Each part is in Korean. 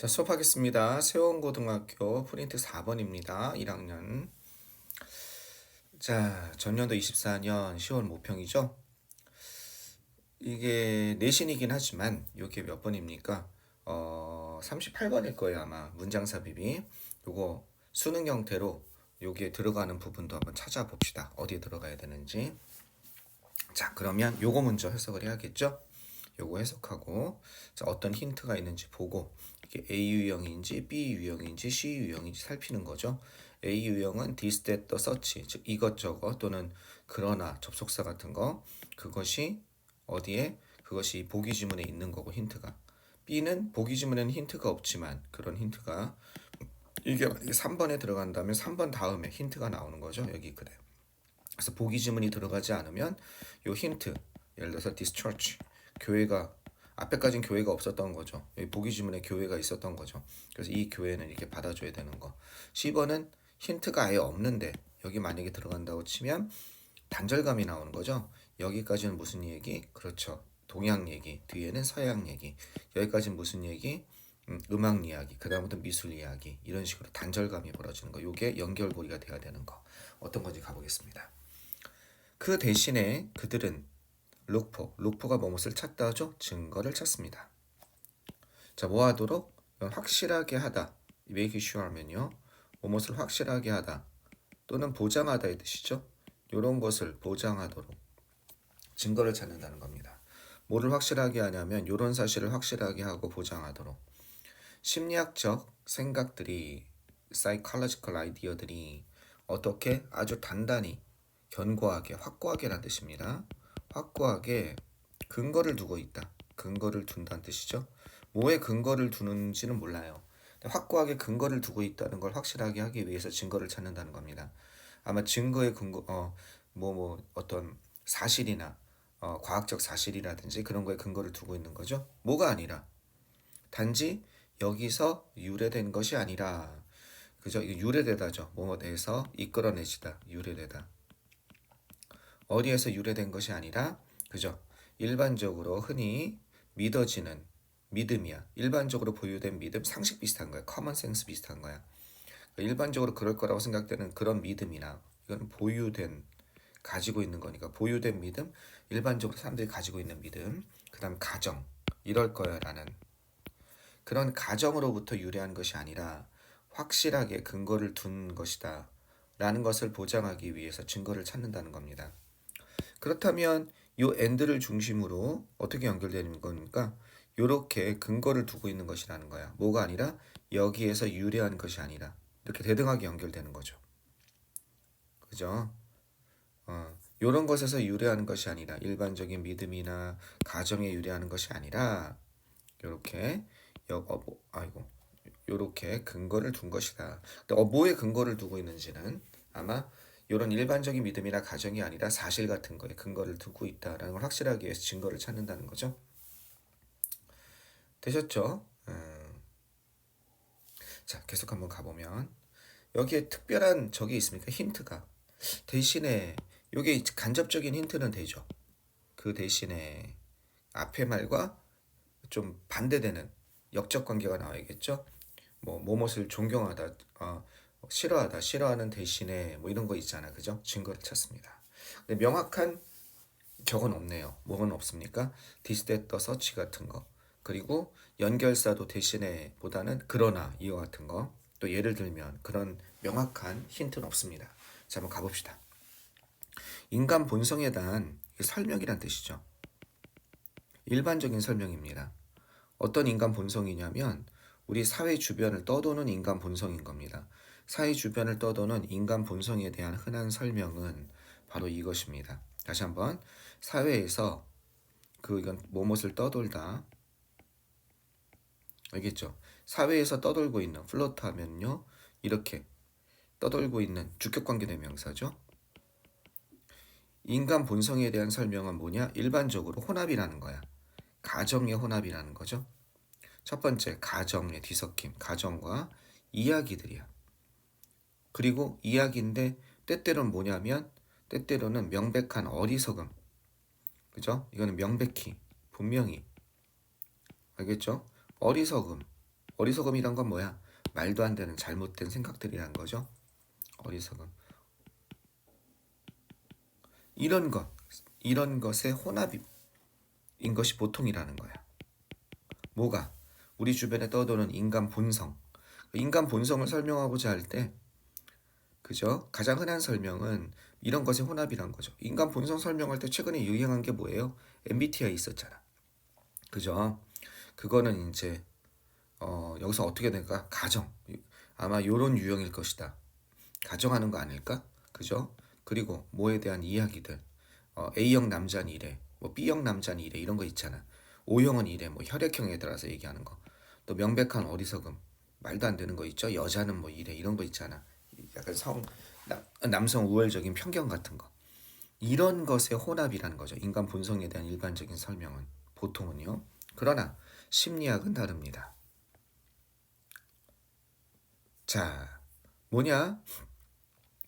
자, 수업하겠습니다. 세원고등학교 프린트 4번입니다. 1학년. 자, 전년도 24년 10월 모평이죠. 이게 내신이긴 하지만 이게 몇 번입니까? 38번일 거예요, 아마. 문장 삽입이. 요거 수능 형태로 여기에 들어가는 부분도 한번 찾아봅시다. 어디에 들어가야 되는지. 자, 그러면 요거 먼저 해석을 해야겠죠? 요거 해석하고, 자, 어떤 힌트가 있는지 보고, 이게 A 유형인지 B 유형인지 C 유형인지 살피는 거죠. A 유형은 this, that, the, such, 즉 이것저것 또는 그러나 접속사 같은 거, 그것이 어디에? 그것이 보기 지문에 있는 거고 힌트가. B는 보기 지문에는 힌트가 없지만 그런 힌트가 이게 만약에 3번에 들어간다면 3번 다음에 힌트가 나오는 거죠. 여기 그래. 그래서 보기 지문이 들어가지 않으면 요 힌트, 예를 들어서 this church, 교회가 앞에까지는 교회가 없었던 거죠. 여기 보기 지문에 교회가 있었던 거죠. 그래서 이 교회는 이렇게 받아줘야 되는 거. 10번은 힌트가 아예 없는데 여기 만약에 들어간다고 치면 단절감이 나오는 거죠. 여기까지는 무슨 얘기? 그렇죠. 동양 얘기, 뒤에는 서양 얘기. 여기까지는 무슨 얘기? 음악 이야기, 그 다음부터 미술 이야기. 이런 식으로 단절감이 벌어지는 거. 요게 연결고리가 돼야 되는 거. 어떤 건지 가보겠습니다. 그 대신에 그들은 룩포가 뭐뭇을 찾다 하죠? 증거를 찾습니다. 자, 뭐 하도록? 확실하게 하다. make sure 하면요. 뭐뭇을 확실하게 하다 또는 보장하다의 뜻이죠. 이런 것을 보장하도록 증거를 찾는다는 겁니다. 뭐를 확실하게 하냐면 이런 사실을 확실하게 하고 보장하도록 심리학적 생각들이 psychological idea들이 어떻게 아주 단단히 견고하게 확고하게라는 뜻입니다. 확고하게 근거를 두고 있다. 근거를 둔다는 뜻이죠. 뭐에 근거를 두는지는 몰라요. 확고하게 근거를 두고 있다는 걸 확실하게 하기 위해서 증거를 찾는다는 겁니다. 아마 증거의 근거, 어떤 사실이나 과학적 사실이라든지 그런 거에 근거를 두고 있는 거죠. 뭐가 아니라 단지 여기서 유래된 것이 아니라 그죠? 이거 유래되다죠. 뭐뭐에서 이끌어내지다. 유래되다. 어디에서 유래된 것이 아니라 그죠? 일반적으로 흔히 믿어지는 믿음이야. 일반적으로 보유된 믿음, 상식 비슷한 거야. 커먼 센스 비슷한 거야. 일반적으로 그럴 거라고 생각되는 그런 믿음이나 이건 보유된 가지고 있는 거니까 보유된 믿음, 일반적으로 사람들이 가지고 있는 믿음, 그다음 가정 이럴 거야라는 그런 가정으로부터 유래한 것이 아니라 확실하게 근거를 둔 것이다 라는 것을 보장하기 위해서 증거를 찾는다는 겁니다. 그렇다면 이 and를 중심으로 어떻게 연결되는 겁니까? 이렇게 근거를 두고 있는 것이라는 거야. 뭐가 아니라 여기에서 유래한 것이 아니라 이렇게 대등하게 연결되는 거죠. 그죠? 이런 것에서 유래하는 것이 아니라 일반적인 믿음이나 가정에 유래하는 것이 아니라 이렇게 요렇게 근거를 둔 것이다. 뭐에 근거를 두고 있는지는 아마 이런 일반적인 믿음이나 가정이 아니라 사실 같은 거에 근거를 두고 있다라는 걸 확실하기 위해서 증거를 찾는다는 거죠. 되셨죠? 자, 계속 한번 가보면 여기에 특별한 적이 있습니까? 힌트가. 대신에 이게 간접적인 힌트는 되죠. 그 대신에 앞의 말과 좀 반대되는 역적 관계가 나와야겠죠. 뭐뭇을 존경하다, 싫어하는 대신에 뭐 이런 거 있잖아, 그죠? 증거를 찾습니다. 근데 명확한 적은 없네요. 뭐는 없습니까? this, that, the, such 같은 거. 그리고 연결사도 대신에 보다는 그러나 이와 같은 거. 또 예를 들면 그런 명확한 힌트는 없습니다. 자, 한번 가봅시다. 인간 본성에 대한 설명이란 뜻이죠. 일반적인 설명입니다. 어떤 인간 본성이냐면 우리 사회 주변을 떠도는 인간 본성인 겁니다. 사회 주변을 떠도는 인간 본성에 대한 흔한 설명은 바로 이것입니다. 다시 한번 사회에서 이건 뭐뭇을 떠돌다 알겠죠? 사회에서 떠돌고 있는 플로트 하면요 이렇게 떠돌고 있는 주격관계 대명사죠. 인간 본성에 대한 설명은 뭐냐? 일반적으로 혼합이라는 거야. 가정의 혼합이라는 거죠. 첫 번째, 가정의 뒤섞임, 가정과 이야기들이야. 그리고 이야기인데 때때로는 뭐냐면 때때로는 명백한 어리석음. 그죠? 이거는 명백히, 분명히. 알겠죠? 어리석음. 어리석음이란 건 뭐야? 말도 안 되는 잘못된 생각들이란 거죠. 어리석음. 이런 것의 혼합인 것이 보통이라는 거야. 뭐가? 우리 주변에 떠도는 인간 본성. 인간 본성을 설명하고자 할 때, 그죠? 가장 흔한 설명은 이런 것의 혼합이란 거죠. 인간 본성 설명할 때 최근에 유행한 게 뭐예요? MBTI 있었잖아. 그죠? 그거는 이제 여기서 어떻게 될까? 가정. 아마 요런 유형일 것이다. 가정하는 거 아닐까? 그죠? 그리고 뭐에 대한 이야기들. A형 남자는 이래. 뭐 B형 남자는 이래. 이런 거 있잖아. O형은 이래. 뭐 혈액형에 따라서 얘기하는 거. 또 명백한 어리석음. 말도 안 되는 거 있죠? 여자는 뭐 이래. 이런 거 있잖아. 약간 남성 우월적인 편견 같은 거. 이런 것의 혼합이라는 거죠. 인간 본성에 대한 일반적인 설명은. 보통은요. 그러나 심리학은 다릅니다. 자, 뭐냐?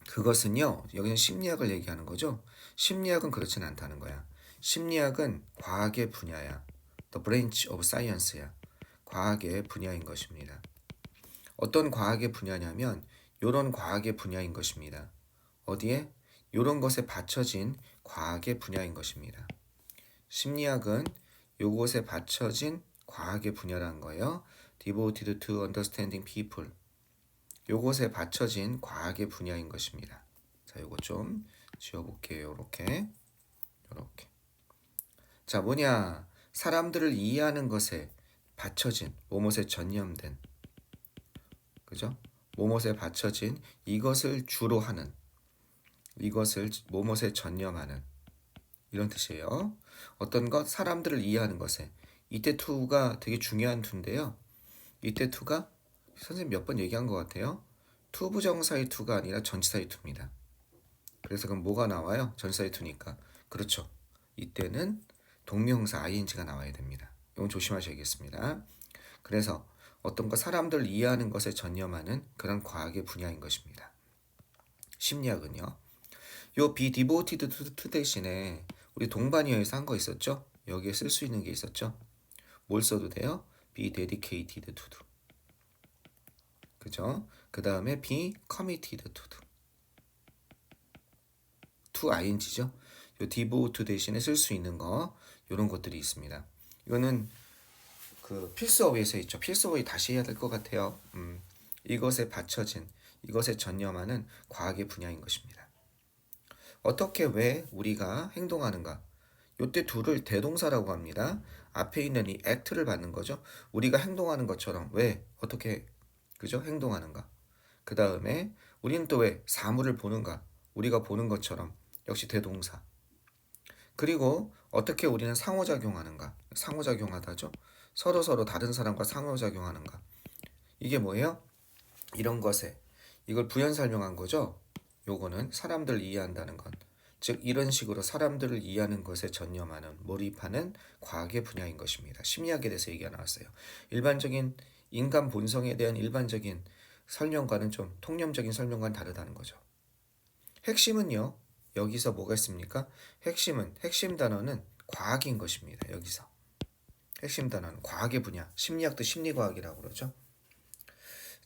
그것은요, 여기는 심리학을 얘기하는 거죠. 심리학은 그렇진 않다는 거야. 심리학은 과학의 분야야. The branch of science야. 과학의 분야인 것입니다. 어떤 과학의 분야냐면 요런 과학의 분야인 것입니다. 어디에? 요런 것에 받쳐진 과학의 분야인 것입니다. 심리학은 요것에 받쳐진 과학의 분야라는 거예요. Devoted to understanding people. 요것에 받쳐진 과학의 분야인 것입니다. 자, 요거 좀 지워볼게요. 요렇게. 자, 뭐냐? 사람들을 이해하는 것에 받쳐진, 뭐뭇에 전념된, 그죠? 뭐뭇에 받쳐진 이것을 주로 하는, 이것을 뭐뭇에 전념하는 이런 뜻이에요. 어떤 것, 사람들을 이해하는 것에. 이때 투가 되게 중요한 투인데요. 이때 투가 선생님 몇 번 얘기한 것 같아요. 투부정사의 투가 아니라 전치사의 투입니다. 그래서 그럼 뭐가 나와요? 전치사의 투니까. 그렇죠. 이때는 동명사 ing가 나와야 됩니다. 이건 조심하셔야겠습니다. 그래서 어떤 것, 사람들을 이해하는 것에 전념하는 그런 과학의 분야인 것입니다. 심리학은요. 요 be devoted to 대신에 우리 동반이어에서 한 거 있었죠? 여기에 쓸 수 있는 게 있었죠? 뭘 써도 돼요? be dedicated to. 그죠? 그 다음에 be committed to ing죠. 요 devote 대신에 쓸 수 있는 거 이런 것들이 있습니다. 이거는 그 필수어휘에서 있죠. 필수어휘 다시 해야 될 것 같아요. 이것에 받쳐진, 이것에 전념하는 과학의 분야인 것입니다. 어떻게 왜 우리가 행동하는가? 요때 둘을 대동사라고 합니다. 앞에 있는 이 act를 받는 거죠. 우리가 행동하는 것처럼 왜 어떻게 그죠? 행동하는가? 그 다음에 우리는 또 왜 사물을 보는가? 우리가 보는 것처럼 역시 대동사. 그리고 어떻게 우리는 상호작용하는가? 상호작용하다죠. 서로 다른 사람과 상호작용하는가? 이게 뭐예요? 이런 것에 이걸 부연 설명한 거죠. 요거는 사람들을 이해한다는 것. 즉 이런 식으로 사람들을 이해하는 것에 전념하는 몰입하는 과학의 분야인 것입니다. 심리학에 대해서 얘기가 나왔어요. 일반적인 인간 본성에 대한 일반적인 설명과는 좀 통념적인 설명과는 다르다는 거죠. 핵심은요. 여기서 뭐가 있습니까? 핵심 단어는 과학인 것입니다. 여기서 핵심 단어는 과학의 분야, 심리학도 심리과학이라고 그러죠.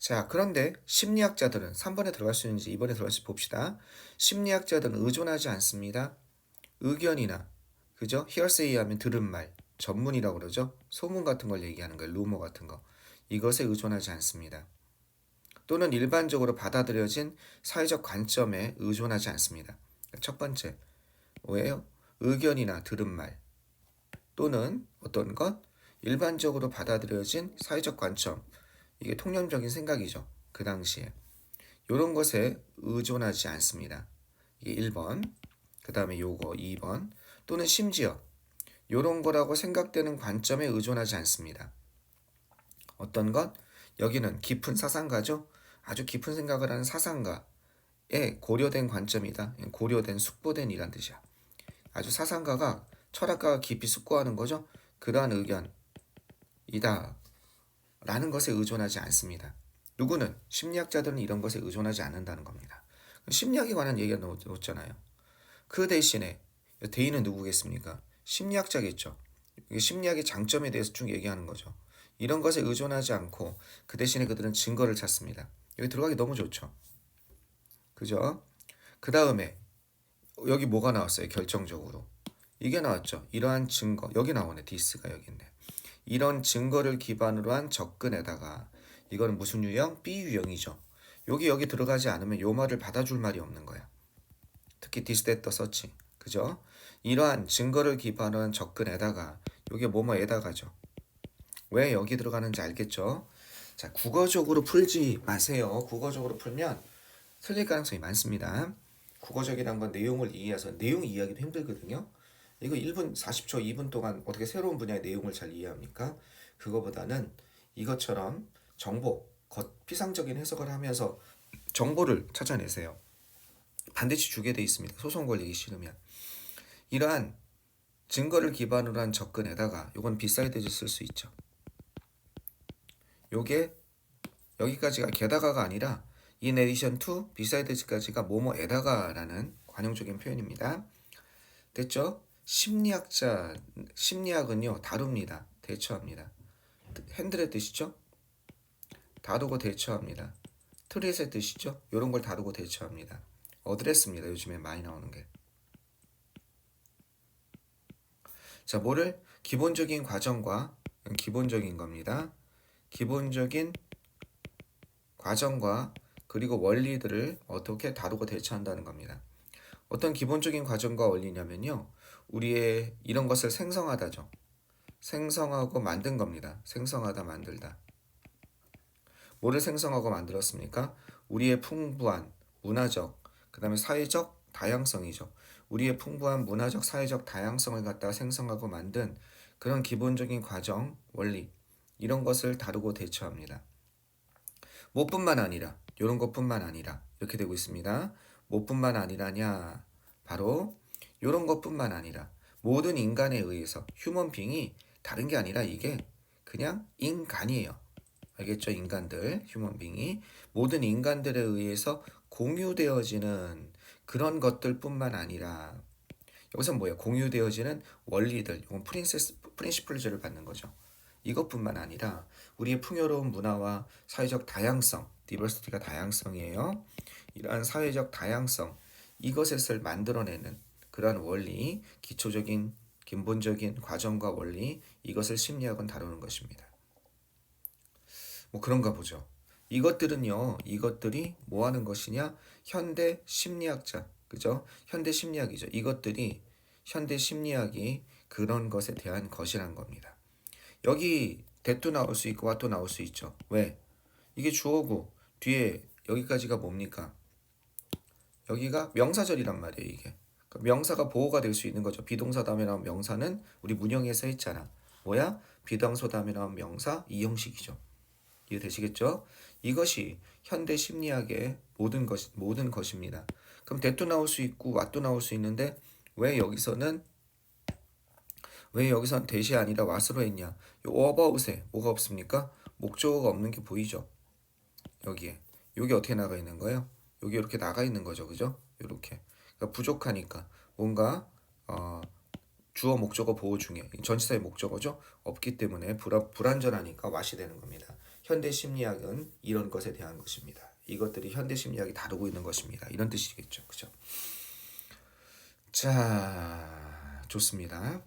자, 그런데 심리학자들은 3번에 들어갈 수 있는지 2번에 들어갈 수 봅시다. 심리학자들은 의존하지 않습니다. 의견이나 그죠? hearsay 하면 들은 말, 전문이라고 그러죠. 소문 같은 걸 얘기하는 거예요. 루머 같은 거. 이것에 의존하지 않습니다. 또는 일반적으로 받아들여진 사회적 관점에 의존하지 않습니다. 첫 번째, 왜요? 의견이나 들은 말 또는 어떤 것? 일반적으로 받아들여진 사회적 관점. 이게 통념적인 생각이죠. 그 당시에. 이런 것에 의존하지 않습니다. 이게 1번. 그 다음에 요거 2번. 또는 심지어 이런 거라고 생각되는 관점에 의존하지 않습니다. 어떤 것? 여기는 깊은 사상가죠. 아주 깊은 생각을 하는 사상가의 고려된 관점이다. 고려된 숙보된 이란 뜻이야. 아주 사상가가 철학가가 깊이 숙고하는 거죠. 그러한 의견이다 라는 것에 의존하지 않습니다. 누구는? 심리학자들은 이런 것에 의존하지 않는다는 겁니다. 심리학에 관한 얘기가 나왔잖아요. 그 대신에 대인은 누구겠습니까? 심리학자겠죠. 심리학의 장점에 대해서 쭉 얘기하는 거죠. 이런 것에 의존하지 않고 그 대신에 그들은 증거를 찾습니다. 여기 들어가기 너무 좋죠. 그죠? 그 다음에 여기 뭐가 나왔어요? 결정적으로. 이게 나왔죠. 이러한 증거. 여기 나오네. 디스가 여기 있네. 이런 증거를 기반으로 한 접근에다가 이거는 무슨 유형? B 유형이죠. 여기 들어가지 않으면 요 말을 받아줄 말이 없는 거야. 특히 this, that, the, such. 그죠? 이러한 증거를 기반으로 한 접근에다가 요게 뭐뭐에다가죠. 왜 여기 들어가는지 알겠죠? 자, 국어적으로 풀지 마세요. 국어적으로 풀면 틀릴 가능성이 많습니다. 국어적이란 건 내용을 이해해서 내용 이해하기도 힘들거든요. 이거 1분 40초, 2분 동안 어떻게 새로운 분야의 내용을 잘 이해합니까? 그거보다는 이것처럼 정보, 피상적인 해석을 하면서 정보를 찾아내세요. 반드시 주게 돼 있습니다. 소송 걸리기 싫으면. 이러한 증거를 기반으로 한 접근에다가 요건 비사이드즈 쓸 수 있죠. 요게 여기까지가 게다가가 아니라 in addition to beside까지가 뭐뭐에다가라는 관용적인 표현입니다. 됐죠? 심리학은요 다룹니다. 대처합니다. 핸들의 뜻이죠? 다루고 대처합니다. 트릿의 뜻이죠? 이런 걸 다루고 대처합니다. 어드레스입니다. 요즘에 많이 나오는 게. 자, 뭐를 기본적인 과정과 기본적인 겁니다. 기본적인 과정과 그리고 원리들을 어떻게 다루고 대처한다는 겁니다. 어떤 기본적인 과정과 원리냐면요. 우리의 이런 것을 생성하다죠. 생성하고 만든 겁니다. 생성하다 만들다. 뭐를 생성하고 만들었습니까? 우리의 풍부한 문화적, 그 다음에 사회적 다양성이죠. 우리의 풍부한 문화적, 사회적 다양성을 갖다가 생성하고 만든 그런 기본적인 과정, 원리 이런 것을 다루고 대처합니다. 뭐뿐만 아니라 이런 것뿐만 아니라 이렇게 되고 있습니다. 뭐뿐만 아니라냐 바로 이런 것뿐만 아니라 모든 인간에 의해서 휴먼 빙이 다른 게 아니라 이게 그냥 인간이에요. 알겠죠? 인간들, 휴먼 빙이 모든 인간들에 의해서 공유되어지는 그런 것들뿐만 아니라 여기서 뭐예요? 공유되어지는 원리들, 이건 프린시플즈를 받는 거죠. 이것뿐만 아니라 우리의 풍요로운 문화와 사회적 다양성, 디버시티가 다양성이에요. 이러한 사회적 다양성, 이것을 만들어내는 그러한 원리, 기초적인 근본적인 과정과 원리, 이것을 심리학은 다루는 것입니다. 뭐 그런가 보죠. 이것들이 뭐 하는 것이냐? 현대 심리학자, 그죠? 현대 심리학이죠. 이것들이 현대 심리학이 그런 것에 대한 것이란 겁니다. 여기 that도 나올 수 있고 what도 나올 수 있죠. 왜? 이게 주어고 뒤에 여기까지가 뭡니까? 여기가 명사절이란 말이에요. 이게 명사가 보호가 될 수 있는 거죠. 비동사 다음에 나온 명사는 우리 문형에서 했잖아. 뭐야? 비동사 다음에 나온 명사 이 형식이죠. 이해되시겠죠? 이것이 현대 심리학의 모든 것입니다. 그럼 that도 나올 수 있고 what도 나올 수 있는데 왜 여기서는 that이 아니라 what으로 했냐? 요 about에 뭐가 없습니까? 목적어가 없는 게 보이죠? 여기에. 여기 어떻게 나가 있는 거예요? 여기 이렇게 나가 있는 거죠. 그죠? 이렇게. 그러니까 부족하니까 뭔가 주어 목적어 보호 중에 전치사의 목적어죠. 없기 때문에 불완전하니까 what이 되는 겁니다. 현대 심리학은 이런 것에 대한 것입니다. 이것들이 현대 심리학이 다루고 있는 것입니다. 이런 뜻이겠죠. 그죠? 자, 좋습니다.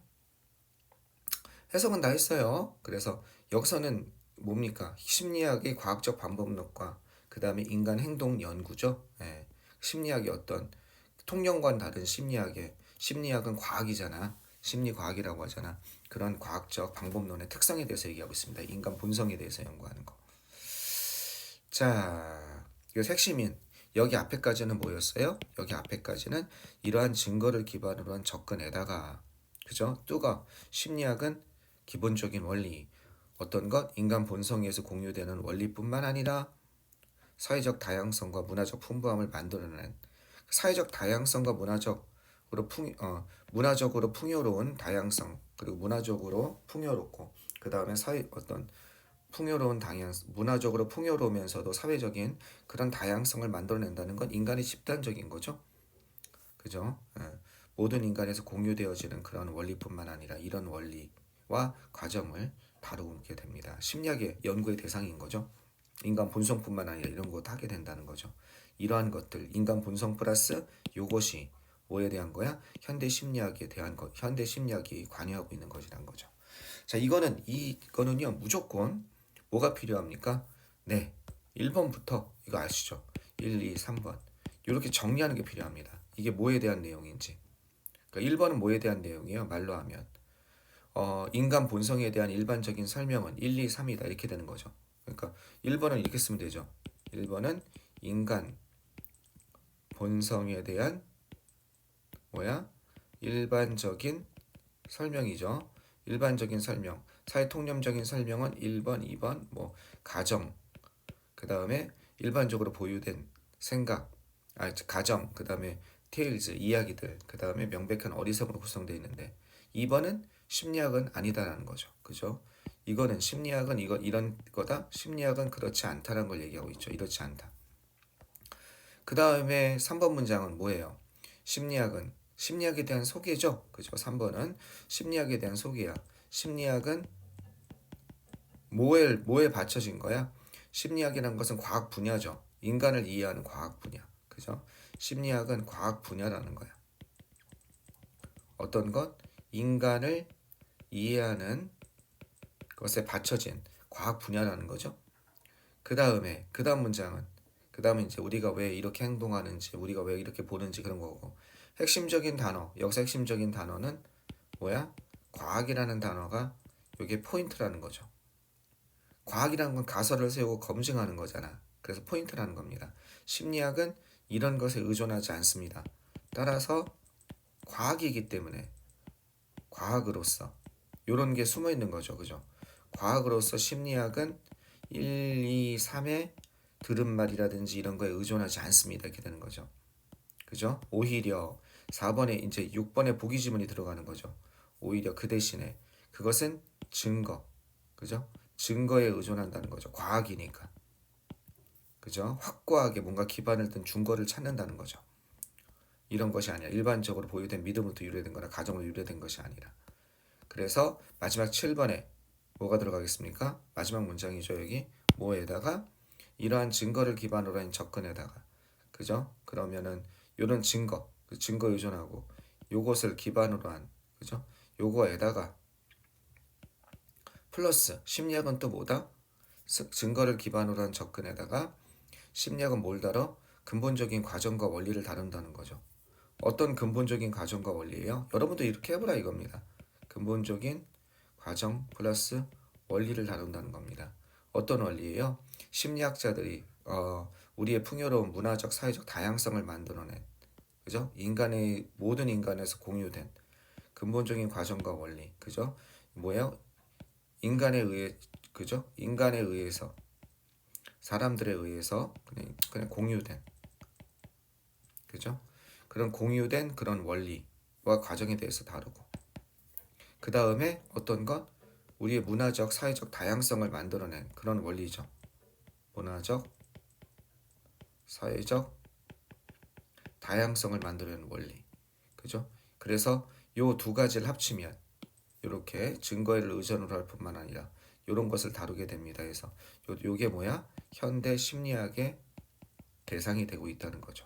해석은 다 했어요. 그래서 여기서는 뭡니까? 심리학의 과학적 방법론과 그 다음에 인간 행동 연구죠. 예. 심리학의 어떤 통념과는 다른 심리학은 과학이잖아. 심리과학이라고 하잖아. 그런 과학적 방법론의 특성에 대해서 얘기하고 있습니다. 인간 본성에 대해서 연구하는 거. 자, 이 핵심인 여기 앞에까지는 뭐였어요? 여기 앞에까지는 이러한 증거를 기반으로 한 접근에다가 그죠? 뚜가 심리학은 기본적인 원리 어떤 것 인간 본성에서 공유되는 원리뿐만 아니라 사회적 다양성과 문화적 풍부함을 만들어내는 사회적 다양성과 문화적으로 풍요로운 다양성 그리고 문화적으로 풍요롭고 그 다음에 풍요로운 문화적으로 풍요로우면서도 사회적인 그런 다양성을 만들어낸다는 건 인간의 집단적인 거죠. 그죠? 모든 인간에서 공유되어지는 그런 원리뿐만 아니라 이런 원리와 과정을 다루게 됩니다. 심리학의 연구의 대상인 거죠. 인간 본성뿐만 아니라 이런 것도 하게 된다는 거죠. 이러한 것들, 인간 본성 플러스 요것이 뭐에 대한 거야? 현대 심리학에 대한 것, 현대 심리학이 관여하고 있는 것이란 거죠. 자, 이거는요, 무조건 뭐가 필요합니까? 네, 1번부터 이거 아시죠? 1, 2, 3번. 이렇게 정리하는 게 필요합니다. 이게 뭐에 대한 내용인지. 그러니까 1번은 뭐에 대한 내용이에요? 말로 하면. 인간 본성에 대한 일반적인 설명은 1, 2, 3이다. 이렇게 되는 거죠. 그러니까 1번은 이렇게 쓰면 되죠. 1번은 인간 본성에 대한 일반적인 설명이죠. 일반적인 설명. 사회통념적인 설명은 1번, 2번, 가정. 그 다음에 일반적으로 보유된 생각, 가정, 그 다음에 테일즈, 이야기들, 그 다음에 명백한 어리석음으로 구성되어 있는데 2번은 심리학은 아니다라는 거죠. 그죠? 이거는 심리학은 이런 거다. 심리학은 그렇지 않다라는 걸 얘기하고 있죠. 이렇지 않다. 그 다음에 3번 문장은 뭐예요? 심리학에 대한 소개죠. 그죠? 3번은 심리학에 대한 소개야. 심리학은 뭐에 받쳐진 거야? 심리학이라는 것은 과학 분야죠. 인간을 이해하는 과학 분야. 그죠? 심리학은 과학 분야라는 거야. 어떤 것? 인간을 이해하는 것에 받쳐진 과학 분야라는 거죠. 그 다음 문장은, 그 다음에 이제 우리가 왜 이렇게 행동하는지, 우리가 왜 이렇게 보는지 그런 거고. 핵심적인 단어, 여기서 핵심적인 단어는 과학이라는 단어가 이게 포인트라는 거죠. 과학이라는 건 가설을 세우고 검증하는 거잖아. 그래서 포인트라는 겁니다. 심리학은 이런 것에 의존하지 않습니다. 따라서 과학이기 때문에 과학으로서 이런 게 숨어 있는 거죠. 그죠? 과학으로서 심리학은 1, 2, 3의 들은 말이라든지 이런 거에 의존하지 않습니다. 이렇게 되는 거죠. 그죠? 오히려 4번에 이제 6번에 보기 지문이 들어가는 거죠. 오히려 그 대신에 그것은 증거. 그죠? 증거에 의존한다는 거죠. 과학이니까. 그죠? 확고하게 뭔가 기반을 둔 증거를 찾는다는 거죠. 이런 것이 아니라 일반적으로 보유된 믿음으로부터 유래된 거나 가정으로 유래된 것이 아니라. 그래서 마지막 7번에 뭐가 들어가겠습니까? 마지막 문장이죠. 여기 뭐에다가 이러한 증거를 기반으로 한 접근에다가 그죠? 그러면은 이런 증거, 그 증거 의존하고 요것을 기반으로 한 그죠? 요거에다가 플러스 심리학은 또 뭐다? 증거를 기반으로 한 접근에다가 심리학은 뭘 다뤄? 근본적인 과정과 원리를 다룬다는 거죠. 어떤 근본적인 과정과 원리예요? 여러분도 이렇게 해보라 이겁니다. 근본적인 과정 플러스 원리를 다룬다는 겁니다. 어떤 원리예요? 심리학자들이 우리의 풍요로운 문화적, 사회적 다양성을 만들어낸 그죠? 모든 인간에서 공유된 근본적인 과정과 원리, 그죠? 뭐예요? 인간에 의해, 그죠? 인간에 의해서 사람들에 의해서 그냥 공유된, 그죠? 그런 공유된 그런 원리와 과정에 대해서 다루고 그 다음에 어떤 것? 우리의 문화적, 사회적 다양성을 만들어낸 그런 원리죠. 문화적, 사회적 다양성을 만들어낸 원리. 그죠? 그래서 요 두 가지를 합치면 이렇게 증거를 의존으로 할 뿐만 아니라 이런 것을 다루게 됩니다. 그래서 요게 현대 심리학의 대상이 되고 있다는 거죠.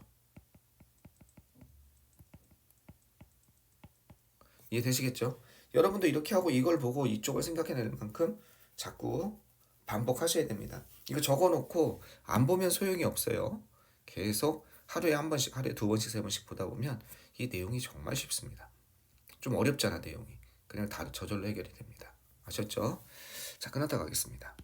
이해되시겠죠? 여러분도 이렇게 하고 이걸 보고 이쪽을 생각해낼 만큼 자꾸 반복하셔야 됩니다. 이거 적어놓고 안 보면 소용이 없어요. 계속 하루에 한 번씩, 하루에 두 번씩, 세 번씩 보다 보면 이 내용이 정말 쉽습니다. 좀 어렵잖아, 내용이. 그냥 다 저절로 해결이 됩니다. 아셨죠? 자, 끝났다 가겠습니다.